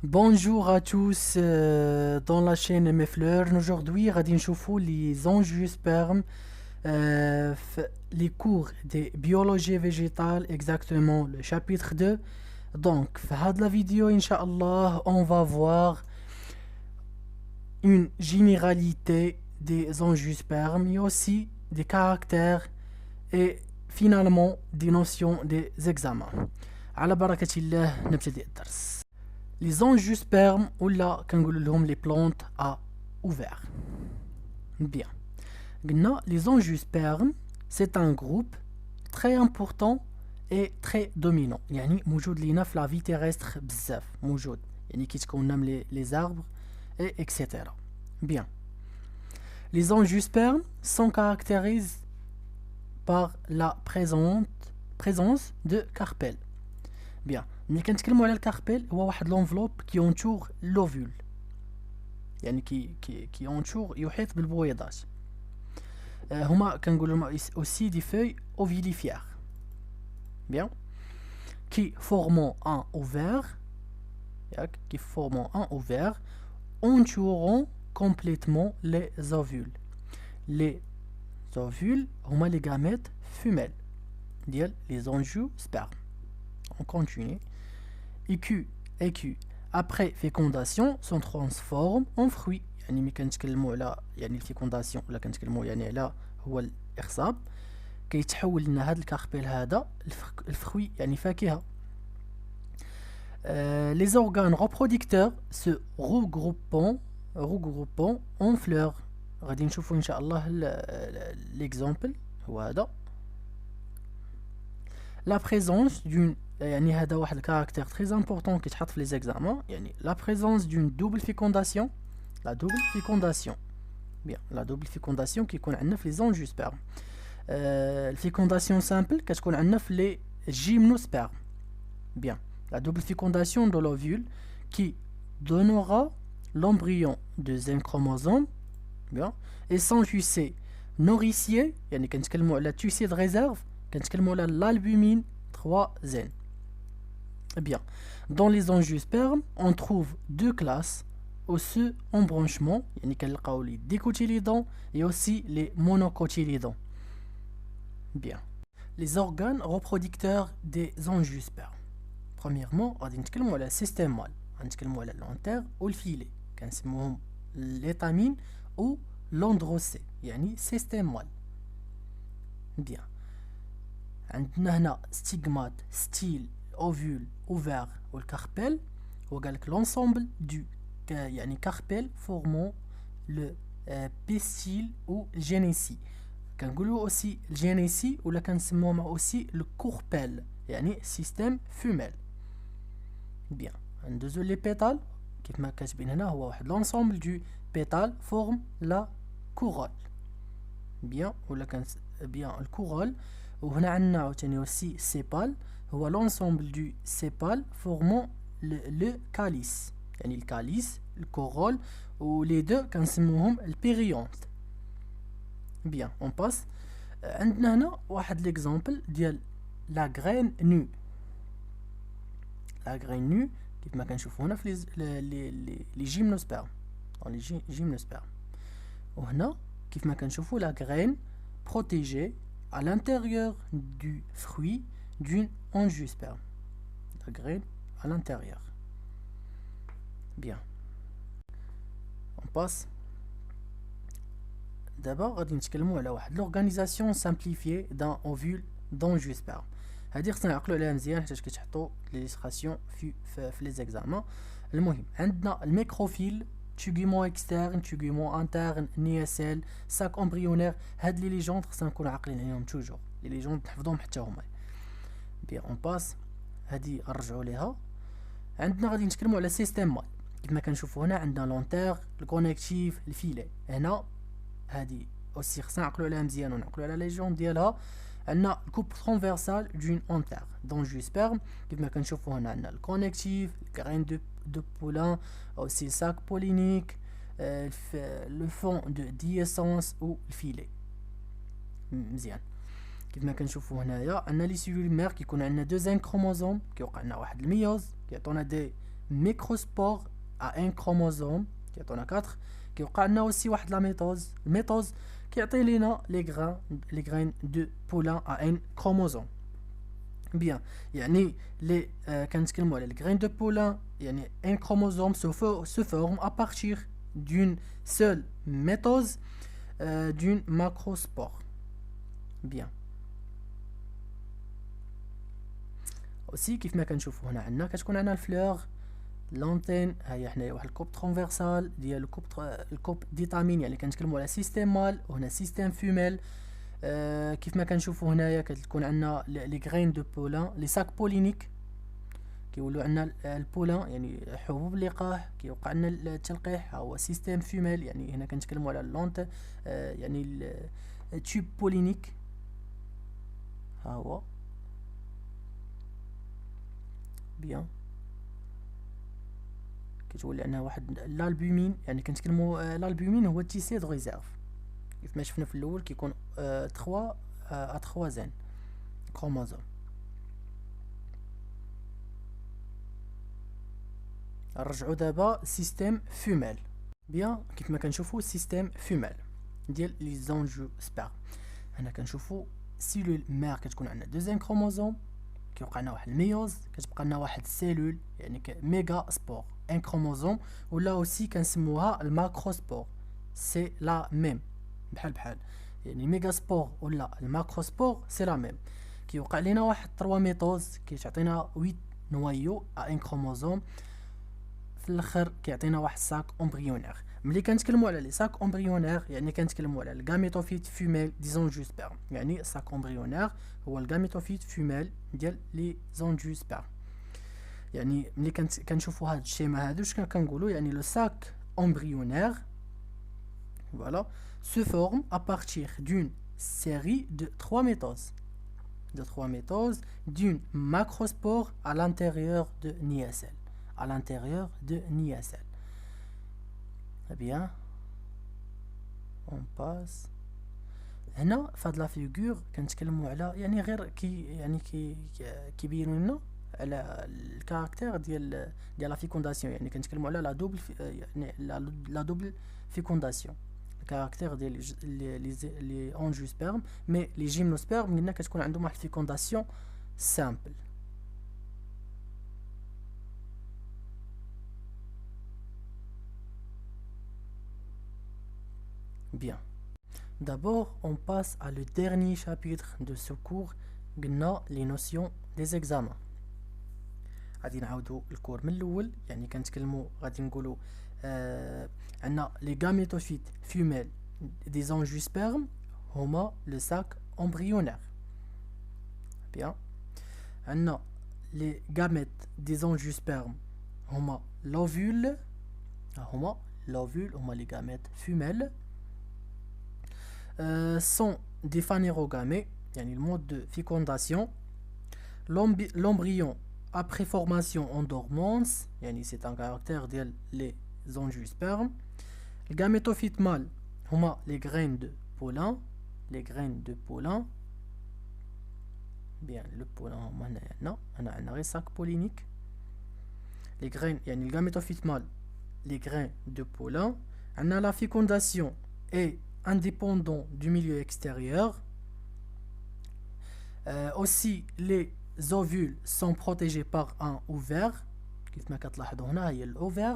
Bonjour à tous dans la chaîne Mes Fleurs. Aujourd'hui, غادي نشوفوا les enjeux sperme, les cours de biologie végétale, exactement le chapitre 2. Donc, في هاد la vidéo, Inch'Allah, on va voir une généralité des enjeux sperme, mais aussi des caractères et finalement des notions des examens. على بركة الله نبتدي الدرس. Les enjeux sperme ou là les plantes à ouvert. Bien. Les enjeux sperme, c'est un groupe très important et très dominant. يعني موجود لينا في la vie terrestre بزاف موجود. يعني كي تكون les arbres et etc. Bien. Les enjeux sperme sont caractérisés par la présence de carpelles. Bien. ملي كنتكلموا على الكاربيل هو واحد لونفلوب كي اونتور لوفول يعني كي اونتور يحيط بالبويضات. هما كنقولوا لهم اوسي دي فeuilles ovulifères. Bien. Qui formant un ovaire entourant complètement les ovules. Les ovules هما les gamètes femelles ديال les enjeux sperme. On continue. EQ après fécondation se transforme en fruit. يعني ملي كنتكلموا على يعني الفيكونداسيون ولا كنتكلموا يعني على هو الإخصاب كيتحول لنا هذا الكاربيل هذا الفروي يعني فاكهة. Les organes reproducteurs se regroupant en fleurs. غادي نشوفوا إن شاء الله l'exemple هو هذا. La présence d'une يعني هذا واحد الكاركتير très important كيتحط في les examens يعني la présence d'une double fécondation. La double fécondation. Bien, la double fécondation كيكون عندنا في les angiospermes. الفيكونداسيون simple كتكون عندنا في les gymnospermes. Bien, la double fécondation de l'ovule qui donnera l'embryon deuxième chromosome. Bien, et sans tucé nourricier يعني كنتكلموا على tucé de réserve كنتكلموا على l'albumine 3N. Bien, dans les angiospermes, on trouve deux classes osseux en branchement, يعني كنلقاو les dicotylédons et aussi les monocotylédons. Bien. Les organes reproducteurs des angiospermes. Premièrement, غادي نتكلموا على système mâle. غنتكلموا على l'antère ou الفيلي. كنسموهم l'étamine ou l'androcée. يعني système mâle. Bien. عندنا هنا ستيغمات ستيل اوفول اوفير والكاربيل وقالك لونسومبل دو يعني كاربيل فورمون لو بيستيل او الجينيسي. كنقولوا اوسي الجينيسي ولا كنسموهم اوسي لو كوربيل يعني سيستيم فيميل. بيان ندوزو لي بيتال كيف ما كاتبين هنا هو واحد لونسومبل دو بيتال فورم لا كورول. بيان ولا بيان الكورول. وهنا عندنا عاوتاني aussi sépale هو l'ensemble du sépale formant le calice يعني الكاليس الكورول ولي دو كنسموهم البيريونت. بيان اون باس. عندنا هنا واحد ليكزامبل ديال لا غرين نو. لا غرين نو كيف ما كنشوفوا هنا في لي جيمنوسبيرم لي جيمنوسبيرم. وهنا كيف ما كنشوفوا لا غرين protégée à l'intérieur du fruit d'une angiosperme. La graine à l'intérieur. Bien. On passe. D'abord, غادي نتكلموا على واحد l'organisation simplifiée d'un ovule d'angiosperme. هذه خصنا نعقلوا عليها مزيان حيت كيتحطوا ليليستراسيون في لي زيكزامان. المهم عندنا الميكروفيل تيغيمون اكسترن تيغيمون انترن نياسيل ساك امبريونير. هاد لي ليجوند خصنا نكونوا عاقلين عليهم توجور. لي ليجوند نحفظوهم حتى هما. بيان اون باس. هادي نرجعوا ليها. عندنا غادي نتكلموا على سيستيم مال كيف ما كنشوفوا هنا عندنا لونتير الكونيكتيف الفيلي. هنا هادي اوسي خصنا نعقلوا عليها مزيان ونعقلوا على لي ليجوند ديالها. عندنا الكوب ترانفيرسال دون انتر دونجيوسبيرم كيف ما كنشوفوا هنا عندنا الكونيكتيف الكرين de poulain, aussi sac pollinique, le fond de diessence ou le filet. مزيان كيف ما كنشوفوا هنايا عندنا لي سيلول مير كيكون عندنا دوزين كروموزوم كيوقع لنا واحد الميوز كيعطونا دي microspore à un chromosome كيعطونا 4 كيوقع عندنا aussi واحد لا الميتوز كيعطي لينا les graines de poulain à un chromosome. Bien, يعني les كنتكلموا على les graines de poulain يعني un chromosome se forme à partir d'une seule métose d'une macrospore. Bien. aussi كيف ما كنشوفوا هنا عندنا كتكون عندنا الفلور لونتين هي حنايا واحد الكوب ترانفيرسال ديال الكوب ديتامين يعني كنتكلموا على سيستيم مال وهنا سيستيم فيميل. كيف ما كنشوفوا هنايا كتكون عندنا لي غرين دو بولان لي ساك بولينيك كيولوا عندنا البولان يعني حبوب اللقاح كيوقع عندنا التلقيح. ها هو سيستيم فيميل يعني هنا كنتكلموا على لونت يعني التيوب بولينيك. ها هو بيان كتولي عندنا واحد الالبومين يعني كنتكلموا الالبومين هو تيسي دو ريزيرف كيف ما شفنا في الاول كيكون 3 ا 3 زين كروموزوم. نرجعوا دابا سيستيم فيميل. بيان كيف ما كنشوفوا سيستيم فيميل ديال لي زونجو سبير. هنا كنشوفوا سيلول مير كتكون عندنا دوزيام كروموزوم كيوقع لنا واحد الميوز كتبقى لنا واحد السيلول يعني ميغا سبور ان كروموزوم ولا اوسي كنسموها الماكروسبور سي لا ميم بحال يعني ميغا سبور ولا الماكروسبور سي لا ميم. كيوقع لنا واحد 3 ميتوز كيعطينا 8 نوايو ا ان كروموزوم في الاخر كيعطينا واحد ساك امبريونير. ملي كنتكلموا على لي ساك امبريونير يعني كنتكلموا على الغاميتوفيت فيميل دي زونجوسبيرم يعني ساك امبريونير هو الغاميتوفيت فيميل ديال لي زونجوسبيرم. يعني ملي كنشوفوا هاد الشيما هادو شنو كنقولوا يعني لو ساك امبريونير voilà se forme à partir d'une série de 3 métoses d'une macrospore à l'intérieur de niacelle Très bien. On passe. هنا فهاد لا فيغور كنتكلموا على يعني غير كيبينوا لنا على الكاركتير ديال لا فيكونداسيون يعني كنتكلموا على لا دوبل يعني لا دوبل فيكونداسيون الكاركتير ديال لي انجيوسبيرم مي لي جيمنوسبيرم قلنا كتكون عندهم واحد الفيكونداسيون سامبل. Bien. D'abord, on passe à le dernier chapitre de ce cours, les notions des examens. غادي نعاودو الكور من الاول يعني كنتكلموا غادي نقولوا عندنا لي غاميتوفيت فيميل دي زونجوسبيرم هما لو ساك امبريونير. بيان عندنا لي غاميت دي زونجوسبيرم هما لوفول هما لي غاميت فيميل sont des phanérogamés يعني le mode de fécondation. L'embryon après formation en dormance يعني c'est un caractère ديال les angiospermes. Le gamétophyte mâle هما les graines de pollen bien le pollen هنا عندنا غير sac pollinique. Les graines يعني le gamétophyte mâle les grains de pollen. عندنا la fécondation est indépendant du milieu extérieur. Aussi les ovules sont protégés par un ovaire كيف ما كتلاحظوا هنا هي الاوفير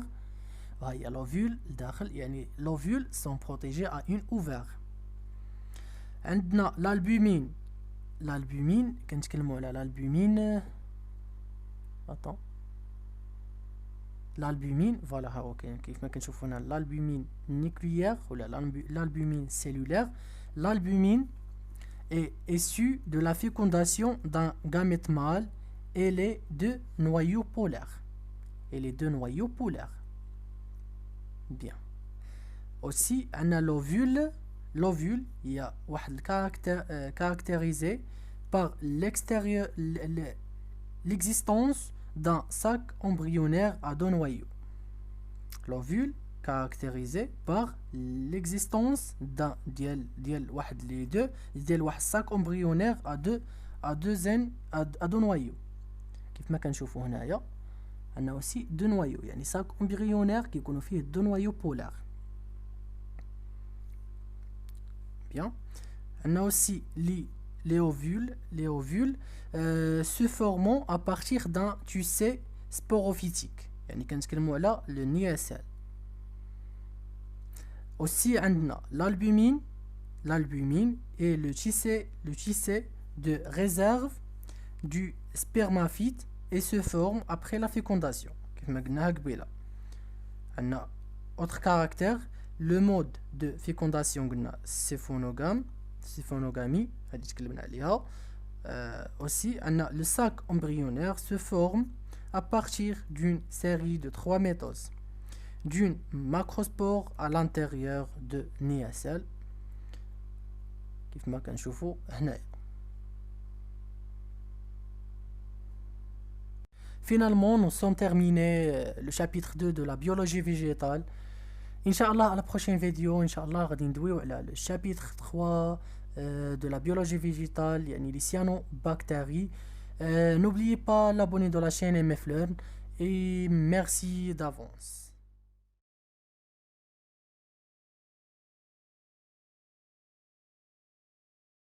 وهي l'ovule الداخل يعني l'ovule sont protégés à une ovaire. عندنا l'albumine كنتكلموا على l'albumine l'albumine voilà ها هو كيف ما كنشوفوا هنا l'albumine nucléaire ولا l'albumine cellulaire. L'albumine est issue de la fécondation d'un gamète mâle et les deux noyaux polaires bien. Aussi on a l'ovule il y a واحد الكاركتير caractérisé par l'existence d'un sac embryonnaire à deux noyaux. L'ovule caractérisé par l'existence d'un ديال واحد les deux ديال واحد sac embryonnaire à deux noyaux كيف ما كنشوفوا هنايا On a aussi deux noyaux, يعني sac embryonnaire qui يكونوا فيه deux noyaux polaires. Bien. On a aussi les ovules se formant à partir d'un tissu sporophytique. يعني كنتكلموا على le niacelle. Aussi عندنا l'albumine et le tissu de réserve du spermaphyte et se forme après la fécondation. كيف ما قلناها قبيله. عندنا autre caractère, le mode de fécondation قلنا siphonogamie هذه تكلمنا عليها. Aussi عندنا le sac embryonnaire se forme à partir d'une série de 3 métoses d'une macrospore à l'intérieur de niacelle كيف ما كنشوفوا هنايا. Finalement, nous sommes terminés le chapitre 2 de la biologie végétale. Inch'Allah, à la prochaine vidéo, Inch'Allah, غادي ندويو على le chapitre 3 de la biologie végétale, يعني les cyanobactéries. N'oubliez pas l'abonner de la chaîne MFLearn et merci d'avance.